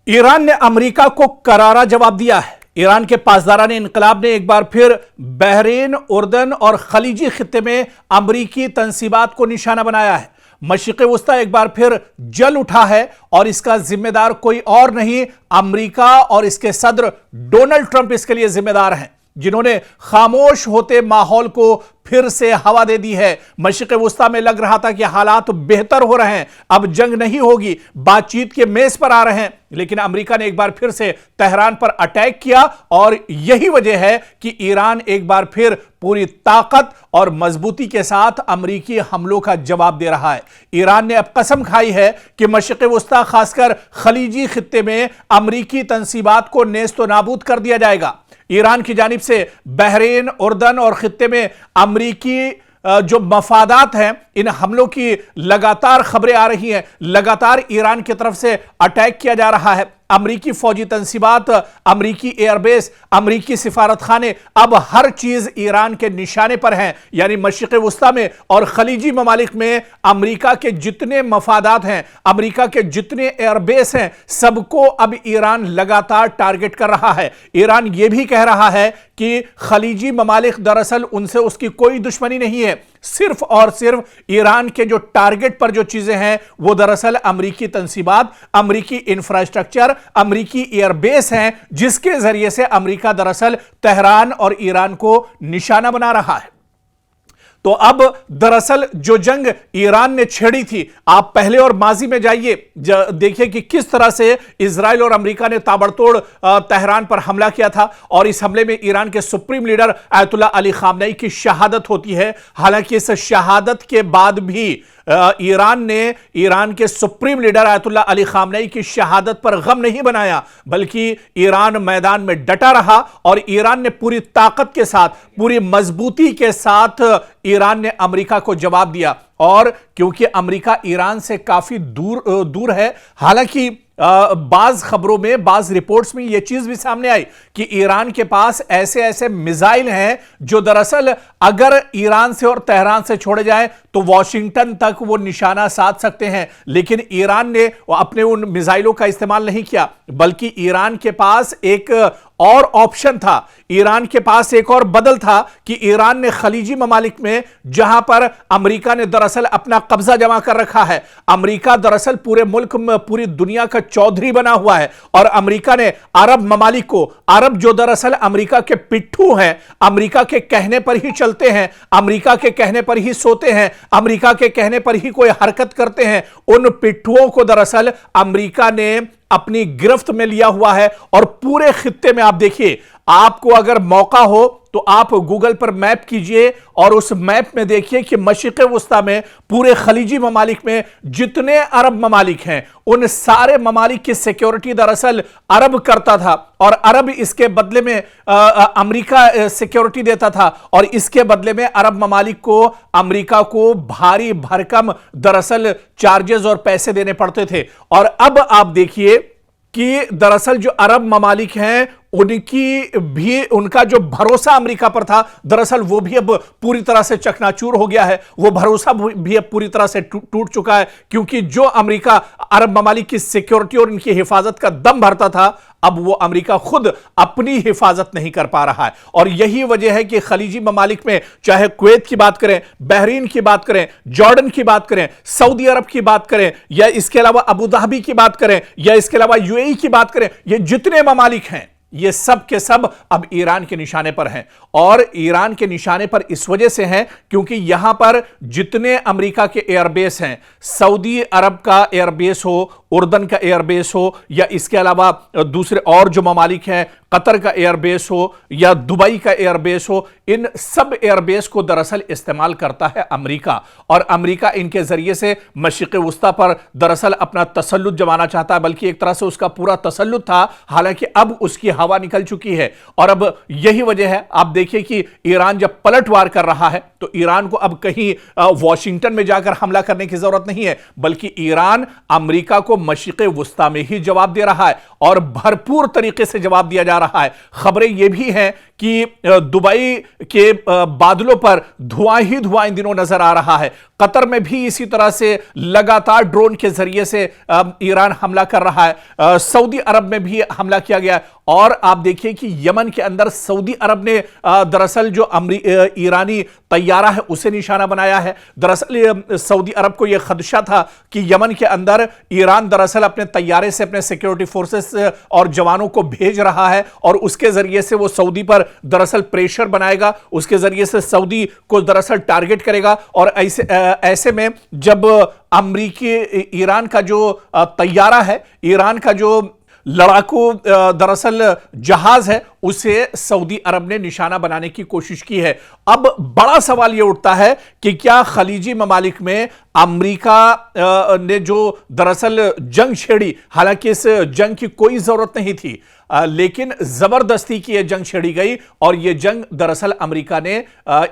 Iran ने America को करारा जवाब दिया है। ईरान के पासदारान इनकलाब ने एक बार फिर बहरीन, उर्दन और खलीजी खित्ते में अमरीकी तंसीबात को निशाना बनाया है। मशरिक़ वस्ता एक बार फिर जल उठा है और इसका जिम्मेदार कोई और नहीं, अमेरिका और इसके सदर डोनाल्ड ट्रंप इसके लिए जिम्मेदार हैं, जिन्होंने खामोश होते माहौल को फिर से हवा दे दी है। मशरिक़ वस्ता में लग रहा था कि हालात बेहतर हो रहे हैं, अब जंग नहीं होगी, बातचीत के मेज पर आ रहे हैं, लेकिन अमेरिका ने एक बार फिर से तेहरान पर अटैक किया और यही वजह है कि ईरान एक बार फिर पूरी ताकत और मजबूती के साथ अमेरिकी हमलों का जवाब दे रहा है। ईरान ने अब कसम खाई है कि मशरिक़ वस्ता खासकर खलीजी खित्ते में अमेरिकी तंसीबात को नेस्तो नाबूद कर दिया जाएगा। ईरान की जानिब से बहरीन, उर्दन और खित्ते में अमरीकी जो मफादात हैं, इन हमलों की लगातार खबरें आ रही हैं। लगातार ईरान की तरफ से अटैक किया जा रहा है। अमरीकी फौजी तंसीबात, अमरीकी एयरबेस, अमरीकी सिफारत खाने, अब हर चीज ईरान के निशाने पर हैं। यानी मशरिक़ वस्ता में और खलीजी ममालिक में अमरीका के जितने मफादात हैं, अमरीका के जितने एयरबेस हैं, सबको अब ईरान लगातार टारगेट कर रहा है। ईरान यह भी कह रहा है कि खलीजी ममालिक दरअसल उनसे उसकी कोई दुश्मनी नहीं है, सिर्फ और सिर्फ ईरान के जो टारगेट पर जो चीजें हैं वो दरअसल अमरीकी तंसीबात, अमरीकी इंफ्रास्ट्रक्चर, अमरीकी एयरबेस हैं, जिसके जरिए से अमरीका दरअसल तेहरान और ईरान को निशाना बना रहा है। तो अब दरअसल जो जंग ईरान ने छेड़ी थी, आप पहले और माजी में जाइए, देखिए कि किस तरह से इजराइल और अमेरिका ने ताबड़तोड़ तेहरान पर हमला किया था और इस हमले में ईरान के supreme leader Ayatollah Ali Khamenei की शहादत होती है। हालांकि इस शहादत के बाद भी ईरान ने ईरान के supreme leader Ayatollah Ali Khamenei की शहादत पर गम नहीं बनाया, बल्कि ईरान मैदान में डटा रहा और ईरान ने पूरी ताकत के साथ, पूरी मजबूती के साथ ईरान ने अमेरिका को जवाब दिया। और क्योंकि अमेरिका ईरान से काफी दूर है, हालांकि बाज खबरों में, बाज रिपोर्ट्स में यह चीज भी सामने आई कि ईरान के पास ऐसे ऐसे मिसाइल हैं जो दरअसल अगर ईरान से और तेहरान से छोड़े जाएं तो वॉशिंगटन तक वो निशाना साध सकते हैं। लेकिन ईरान ने अपने उन मिसाइलों का इस्तेमाल नहीं किया, बल्कि ईरान के पास एक और ऑप्शन था, ईरान के पास एक और बदल था कि ईरान ने खलीजी ममालिक में, जहां पर अमेरिका ने दरअसल अपना कब्जा जमा कर रखा है, अमेरिका दरअसल पूरे मुल्क में, पूरी दुनिया का चौधरी बना हुआ है, और अमेरिका ने अरब ममालिक को, अरब जो दरअसल अमेरिका के पिट्ठू हैं, अमेरिका के कहने पर ही चलते हैं, अमेरिका के कहने पर ही सोते हैं, अमेरिका के कहने पर ही कोई हरकत करते हैं, उन पिट्ठुओं को दरअसल अमेरिका ने अपनी गिरफ्त में लिया हुआ है। और पूरे खित्ते में आप देखिए, आपको अगर मौका हो तो आप गूगल पर मैप कीजिए और उस मैप में देखिए कि मशरिक़ वस्ता में, पूरे खलीजी ममालिक में जितने अरब ममालिक हैं, उन सारे ममालिक की सिक्योरिटी दरअसल अरब करता था और अरब इसके बदले में अमेरिका सिक्योरिटी देता था, और इसके बदले में अरब ममालिक को अमेरिका को भारी भरकम दरअसल चार्जेस और पैसे देने पड़ते थे। और अब आप देखिए कि दरअसल जो अरब ममालिक हैं, उनकी भी, उनका जो भरोसा अमेरिका पर था, दरअसल वो भी अब पूरी तरह से चकनाचूर हो गया है। वो भरोसा भी अब पूरी तरह से टूट चुका है, क्योंकि जो अमेरिका अरब ममालिक की सिक्योरिटी और इनकी हिफाजत का दम भरता था, अब वो अमेरिका खुद अपनी हिफाजत नहीं कर पा रहा है। और यही वजह है कि खलीजी ममालिक में, चाहे कुवैत की बात करें, बहरीन की बात करें, जॉर्डन की बात करें, सऊदी अरब की बात करें, या इसके अलावा अबू धाबी की बात करें, या इसके अलावा यूएई की बात करें, ये जितने ममालिक हैं, ये सब के सब अब ईरान के निशाने पर हैं। और ईरान के निशाने पर इस वजह से हैं क्योंकि यहां पर जितने अमेरिका के एयरबेस हैं, सऊदी अरब का एयरबेस हो, उर्दन का एयरबेस हो, या इसके अलावा दूसरे और जो ममालिक हैं, कतर का एयरबेस हो या दुबई का एयरबेस हो, इन सब एयरबेस को दरअसल इस्तेमाल करता है अमेरिका। और अमेरिका इनके जरिए से मशरिक़ वस्ता पर दरअसल अपना तसल्लुत जमाना चाहता है, बल्कि एक तरह से उसका पूरा तसल्लुत था। हालांकि अब उसकी हवा निकल चुकी है और अब यही वजह है, आप देखिए कि ईरान जब पलटवार कर रहा है तो ईरान को अब कहीं वॉशिंगटन में जाकर हमला करने की जरूरत नहीं है, बल्कि ईरान अमेरिका को मशरिक़ वस्ता में ही जवाब दे रहा है और भरपूर तरीके से जवाब दिया जा रहा है। खबरें यह भी हैं कि दुबई के बादलों पर धुआं ही धुआं इन दिनों नजर आ रहा है। कतर में भी इसी तरह से लगातार ड्रोन के जरिए से ईरान हमला कर रहा है। सऊदी अरब में भी हमला किया गया है। और आप देखिए कि यमन के अंदर सऊदी अरब ने दरअसल जो ईरानी तैयारा है उसे निशाना बनाया है। दरअसल सऊदी अरब को यह खदशा था कि यमन के अंदर ईरान दरअसल अपने तैयारे से अपने सिक्योरिटी फोर्सेस और जवानों को भेज रहा है और उसके जरिए से वो सऊदी पर दरअसल प्रेशर बनाएगा, उसके जरिए से सऊदी को दरअसल टारगेट करेगा। और ऐसे में जब अमेरिकी ईरान का जो तैयारा है, ईरान का जो लड़ाकू दरअसल जहाज है, उसे सऊदी अरब ने निशाना बनाने की कोशिश की है। अब बड़ा सवाल यह उठता है कि क्या खलीजी ममालिक में अमेरिका ने जो दरअसल जंग छेड़ी, हालांकि इस जंग की कोई जरूरत नहीं थी, लेकिन जबरदस्ती की यह जंग छेड़ी गई और यह जंग दरअसल अमेरिका ने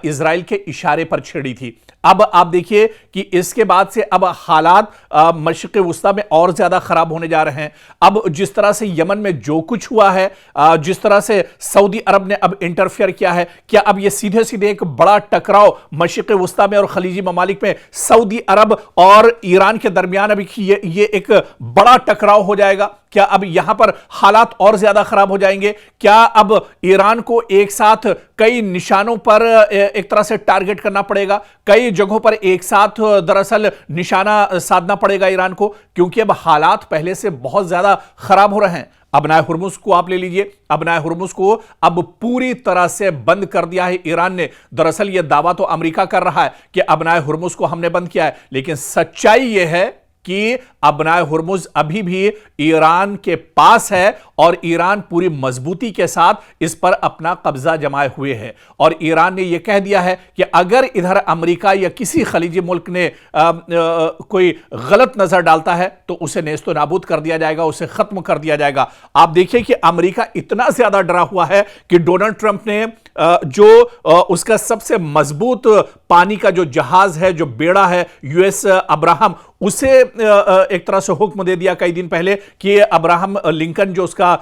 इजराइल के इशारे पर छेड़ी थी। अब आप देखिए कि इसके बाद से अब हालात मशरिक़ वुस्ता में और ज्यादा खराब होने जा रहे हैं। अब जिस तरह से यमन में जो कुछ हुआ है, जिस तरह से सऊदी अरब ने अब इंटरफेयर किया है, क्या अब यह सीधे सीधे एक बड़ा टकराव मशरिक़ वुस्ता में और खलीजी ममालिक में सऊदी अरब और ईरान के दरमियान अभी ये एक बड़ा टकराव हो जाएगा? क्या अब यहां पर हालात और ज्यादा खराब हो जाएंगे? क्या अब ईरान को एक साथ कई निशानों पर एक तरह से टारगेट करना पड़ेगा, कई जगहों पर एक साथ दरअसल निशाना साधना पड़ेगा ईरान को? क्योंकि अब हालात पहले से बहुत ज्यादा खराब हो रहे हैं। अबनाए हुर्मुज़ को आप ले लीजिए, अबनाए हुर्मुज़ को अब पूरी तरह से बंद कर दिया है ईरान ने। दरअसल यह दावा तो अमेरिका कर रहा है कि अबनाए हुर्मुज़ को हमने बंद किया है, लेकिन सच्चाई यह है कि अबनाए हुर्मुज़ अभी भी ईरान के पास है और ईरान पूरी मजबूती के साथ इस पर अपना कब्जा जमाए हुए है। और ईरान ने यह कह दिया है कि अगर इधर अमेरिका या किसी खलीजी मुल्क ने कोई गलत नजर डालता है तो उसे नेस्तो नाबूद कर दिया जाएगा, उसे खत्म कर दिया जाएगा। आप देखिए कि अमेरिका इतना ज्यादा डरा हुआ है कि डोनाल्ड ट्रंप ने जो उसका सबसे मजबूत पानी का जो जहाज है, जो बेड़ा है यूएस अब्राहम, उसे एक तरह से हुक्म दे दिया कई दिन पहले कि अब्राहम लिंकन जो उसका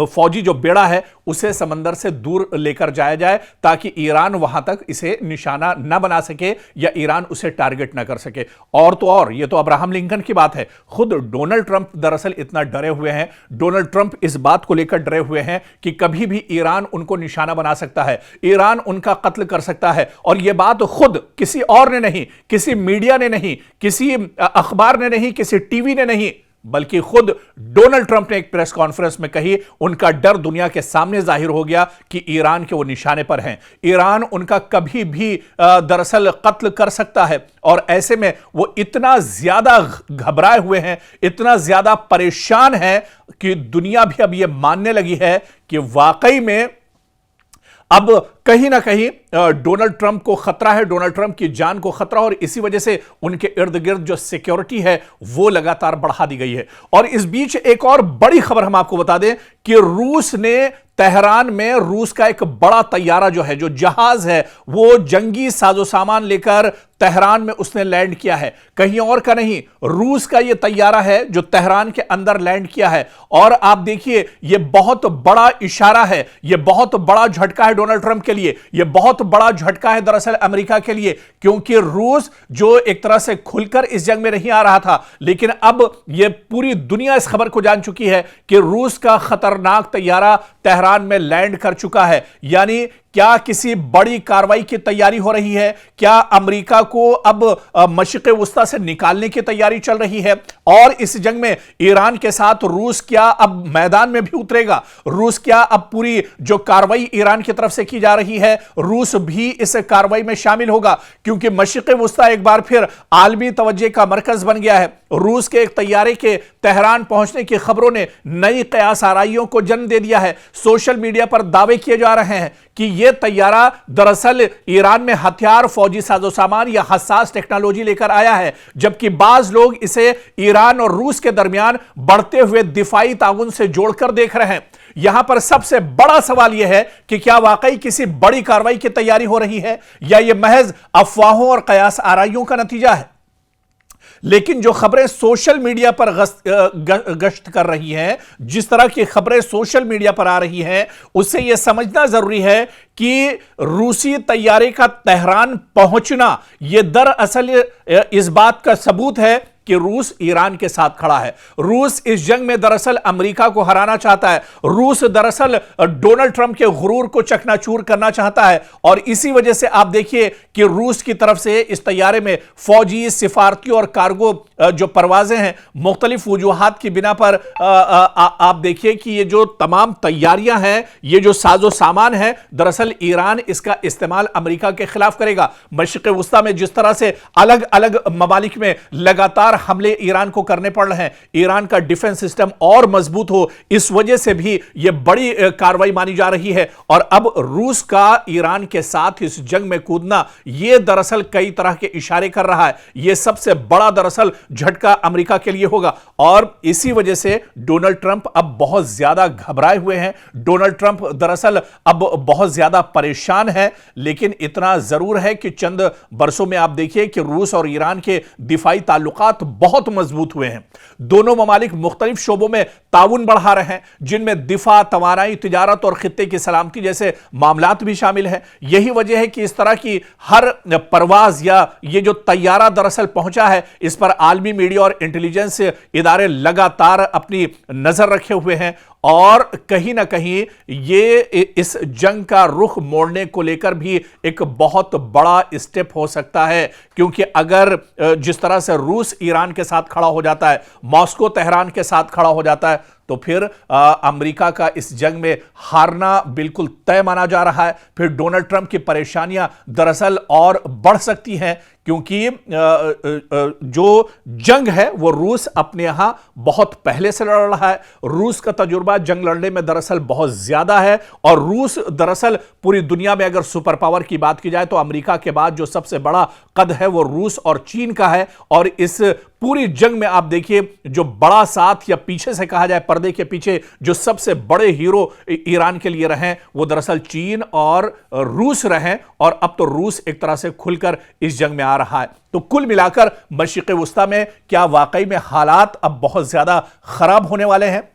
फौजी जो बेड़ा है उसे समंदर से दूर लेकर जाया जाए ताकि ईरान वहां तक इसे निशाना न बना सके या ईरान उसे टारगेट न कर सके। और तो और, यह तो अब्राहम लिंकन की बात है, खुद डोनाल्ड ट्रंप दरअसल इतना डरे हुए हैं, डोनाल्ड ट्रंप इस बात को लेकर डरे हुए हैं कि कभी भी ईरान उनको निशाना बना सकता है, ईरान उनका कत्ल कर सकता है। और यह बात खुद किसी और ने नहीं, किसी मीडिया ने नहीं, किसी अखबार ने नहीं, किसी टीवी ने नहीं, बल्कि खुद डोनाल्ड ट्रंप ने एक प्रेस कॉन्फ्रेंस में कही। उनका डर दुनिया के सामने जाहिर हो गया कि ईरान के वो निशाने पर हैं, ईरान उनका कभी भी दरअसल कत्ल कर सकता है। और ऐसे में वो इतना ज्यादा घबराए हुए हैं, इतना ज्यादा परेशान है कि दुनिया भी अब ये मानने लगी है कि वाकई में अब कहीं ना कहीं डोनाल्ड ट्रंप को खतरा है, डोनाल्ड ट्रंप की जान को खतरा, और इसी वजह से उनके इर्द गिर्द जो सिक्योरिटी है वो लगातार बढ़ा दी गई है। और इस बीच एक और बड़ी खबर हम आपको बता दें कि रूस ने तेहरान में रूस का एक बड़ा तैयारा जो है, जो जहाज है, वो जंगी साजो सामान लेकर तेहरान में उसने लैंड किया है। कहीं और का नहीं, रूस का यह तैयारा है जो तेहरान के अंदर लैंड किया है। और आप देखिए, यह बहुत बड़ा इशारा है, यह बहुत बड़ा झटका है डोनाल्ड ट्रंप के लिए, यह बहुत बड़ा झटका है दरअसल अमेरिका के लिए, क्योंकि रूस जो एक तरह से खुलकर इस जंग में नहीं आ रहा था, लेकिन अब यह पूरी दुनिया इस खबर को जान चुकी है कि रूस का खतरनाक तैयारा तेहरान में लैंड कर चुका है। यानी क्या किसी बड़ी कार्रवाई की तैयारी हो रही है? क्या अमेरिका को अब मशरिक़ वुस्ता से निकालने की तैयारी चल रही है? और इस जंग में ईरान के साथ रूस क्या अब मैदान में भी उतरेगा? रूस क्या अब पूरी जो कार्रवाई ईरान की तरफ से की जा रही है, रूस भी इस कार्रवाई में शामिल होगा? क्योंकि मशरिक़ वुस्ता एक बार फिर आलमी तवज्जो का मरकज बन गया है। रूस के एक तैयारे के तेहरान पहुंचने की खबरों ने नई कयास आराइयों को जन्म दे दिया है। सोशल मीडिया पर दावे किए जा रहे हैं कि यह तैयारा दरअसल ईरान में हथियार, फौजी साजो सामान या हसास टेक्नोलॉजी लेकर आया है, जबकि बाज लोग इसे ईरान और रूस के दरमियान बढ़ते हुए दिफाई ताउन से जोड़कर देख रहे हैं। यहां पर सबसे बड़ा सवाल यह है कि क्या वाकई किसी बड़ी कार्रवाई की तैयारी हो रही है या यह महज अफवाहों और कयास आराइयों का नतीजा है? लेकिन जो खबरें सोशल मीडिया पर गश्त कर रही हैं, जिस तरह की खबरें सोशल मीडिया पर आ रही हैं, उससे यह समझना जरूरी है कि रूसी तैयारे का तेहरान पहुंचना यह दरअसल इस बात का सबूत है कि रूस ईरान के साथ खड़ा है। रूस इस जंग में दरअसल अमेरिका को हराना चाहता है। रूस दरअसल डोनाल्ड ट्रंप के गुरूर को चकनाचूर करना चाहता है और इसी वजह से आप देखिए कि रूस की तरफ से इस तैयारे में फौजी, सिफारती और कार्गो जो परवाजें हैं, मुख्तलिफ वजूहात की बिना पर आप देखिए कि ये जो तमाम तैयारियां हैं, ये जो साजो सामान है, दरअसल ईरान इसका इस्तेमाल अमेरिका के खिलाफ करेगा। मशरिक़ वुस्ता में जिस तरह से अलग अलग ममालिक में लगातार हमले ईरान को करने पड़ रहे हैं, ईरान का डिफेंस सिस्टम और मजबूत हो, इस वजह से भी यह बड़ी कार्रवाई मानी जा रही है। और अब रूस का ईरान के साथ इस जंग में कूदना, यह दरअसल कई तरह के इशारे कर रहा है। यह सबसे बड़ा दरअसल झटका अमेरिका के लिए होगा और इसी वजह से डोनाल्ड ट्रंप अब बहुत ज्यादा घबराए हुए हैं। डोनाल्ड ट्रंप दरअसल अब बहुत ज्यादा परेशान है, लेकिन इतना जरूर है कि चंद बरसों में आप देखिए कि रूस और ईरान के दिफाई ताल्लुकात बहुत मजबूत हुए हैं। दोनों ममालिक मुख्तलिफ शोबों में ताउन बढ़ा रहे हैं, जिनमें दिफा, तवानाई, तिजारत और खित्ते की सलामती जैसे मामलात भी शामिल हैं। यही वजह है कि इस तरह की हर परवाज या ये जो तैयारा दरअसल पहुंचा है, इस पर आलमी मीडिया और इंटेलिजेंस इदारे लगातार अपनी नजर रखे हुए हैं और कहीं ना कहीं ये इस जंग का रुख मोड़ने को लेकर भी एक बहुत बड़ा स्टेप हो सकता है। क्योंकि अगर जिस तरह से रूस ईरान के साथ खड़ा हो जाता है, मॉस्को तेहरान के साथ खड़ा हो जाता है, तो फिर अमेरिका का इस जंग में हारना बिल्कुल तय माना जा रहा है। फिर डोनाल्ड ट्रंप की परेशानियां दरअसल और बढ़ सकती हैं, क्योंकि जो जंग है वो रूस अपने यहां बहुत पहले से लड़ रहा है। रूस का तजुर्बा जंग लड़ने में दरअसल बहुत ज्यादा है और रूस दरअसल पूरी दुनिया में अगर सुपर पावर की बात की जाए तो अमेरिका के बाद जो सबसे बड़ा कद है वो रूस और चीन का है। और इस पूरी जंग में आप देखिए जो बड़ा साथ या पीछे से कहा जाए, पर्दे के पीछे जो सबसे बड़े हीरो ईरान के लिए रहे वो दरअसल चीन और रूस रहे और अब तो रूस एक तरह से खुलकर इस जंग में आ रहा है। तो कुल मिलाकर मशरिक़ वुस्ता में क्या वाकई में हालात अब बहुत ज्यादा खराब होने वाले हैं,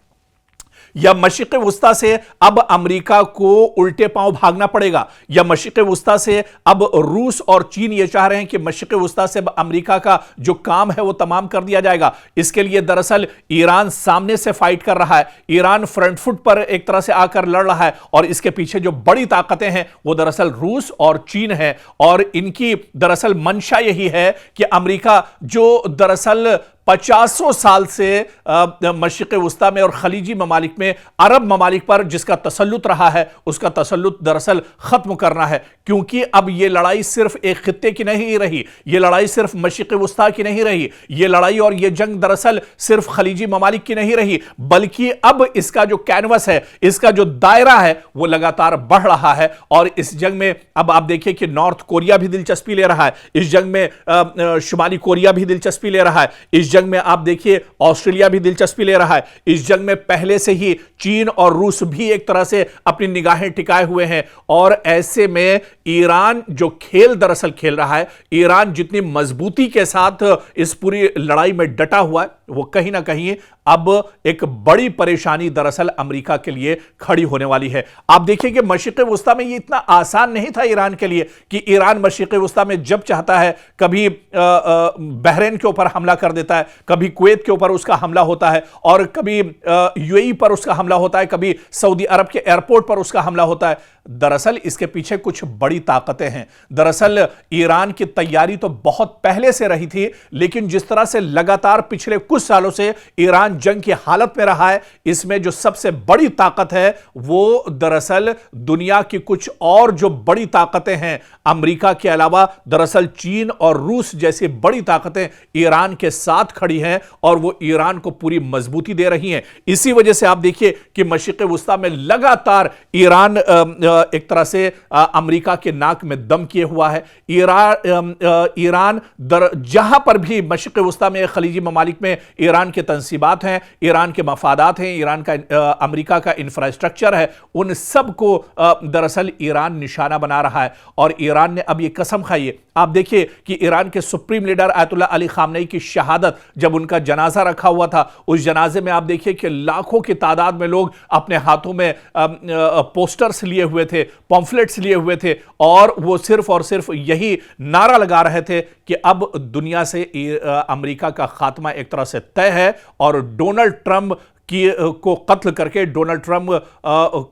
या मशरिक़ वुस्ता से अब अमेरिका को उल्टे पांव भागना पड़ेगा, या मशरिक़ वुस्ता से अब रूस और चीन ये चाह रहे हैं कि मशरिक़ वुस्ता से अमेरिका का जो काम है वो तमाम कर दिया जाएगा। इसके लिए दरअसल ईरान सामने से फाइट कर रहा है, ईरान फ्रंट फुट पर एक तरह से आकर लड़ रहा है और इसके पीछे जो बड़ी ताकतें हैं वो दरअसल रूस और चीन है। और इनकी दरअसल मंशा यही है कि अमेरिका जो दरअसल 50 साल से मशरिक़ वुस्ता में और खलीजी ममालिक में अरब ममालिक पर जिसका तसल्लुत रहा है, उसका तसल्लुत दरअसल खत्म करना है। क्योंकि अब यह लड़ाई सिर्फ एक खित्ते की नहीं रही, यह लड़ाई सिर्फ मशरिक़ वुस्ता की नहीं रही, यह लड़ाई और यह जंग दरअसल सिर्फ खलीजी ममालिक की नहीं रही, बल्कि अब इसका जो कैनवस है, इसका जो दायरा है वो लगातार बढ़ रहा है। और इस जंग में अब आप देखिए कि नॉर्थ कोरिया भी दिलचस्पी ले रहा है, इस जंग में शुमाली कोरिया भी दिलचस्पी ले रहा है, इस जंग में आप देखिए ऑस्ट्रेलिया भी दिलचस्पी ले रहा है। इस जंग में पहले से ही चीन और रूस भी एक तरह से अपनी निगाहें टिकाए हुए हैं। और ऐसे में ईरान जो खेल दरअसल खेल रहा है, ईरान जितनी मजबूती के साथ इस पूरी लड़ाई में डटा हुआ है, वो कहीं ना कहीं अब एक बड़ी परेशानी दरअसल अमेरिका के लिए खड़ी होने वाली है। आप देखिए कि मशरिक़ वुस्ता में ये इतना आसान नहीं था ईरान के लिए कि ईरान मशरिक़ वुस्ता में जब चाहता है कभी बहरीन के ऊपर हमला कर देता है, कभी कुवैत के ऊपर उसका हमला होता है और कभी यूएई पर उसका हमला होता है, कभी सऊदी अरब के एयरपोर्ट पर उसका हमला होता है। दरअसल इसके पीछे कुछ बड़ी ताकतें हैं। दरअसल ईरान की तैयारी तो बहुत पहले से रही थी, लेकिन जिस तरह से लगातार पिछले कुछ सालों से ईरान जंग की हालत में रहा है, इसमें जो सबसे बड़ी ताकत है वो दरअसल दुनिया की कुछ और जो बड़ी ताकतें हैं अमेरिका के अलावा, दरअसल चीन और रूस जैसी बड़ी ताकतें ईरान के साथ खड़ी हैं और वो ईरान को पूरी मजबूती दे रही हैं। इसी वजह से आप देखिए कि मशरिक़ वुस्ता में लगातार ईरान एक तरह से अमेरिका के नाक में दम किए हुआ है। ईरान जहां पर भी मशरिक़ वुस्ता में खलीजी ममालिक में ईरान के तंसीबात हैं, ईरान के मफादात हैं, ईरान का अमेरिका का इंफ्रास्ट्रक्चर है, उन सब को दरअसल ईरान निशाना बना रहा है। और ईरान ने अब यह कसम खाई है, आप देखिए कि ईरान के supreme leader Ayatollah Ali Khamenei की शहादत, जब उनका जनाजा रखा हुआ था, उस जनाजे में आप देखिए कि लाखों की तादाद में लोग अपने हाथों में पोस्टर्स लिए हुए थे, पॉम्फलेट्स लिए हुए थे, और वो सिर्फ और सिर्फ यही नारा लगा रहे थे कि अब दुनिया से अमेरिका का खात्मा एक तरह से तय है और डोनाल्ड ट्रंप को कत्ल करके, डोनाल्ड ट्रंप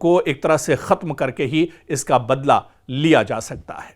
को एक तरह से खत्म करके ही इसका बदला लिया जा सकता है।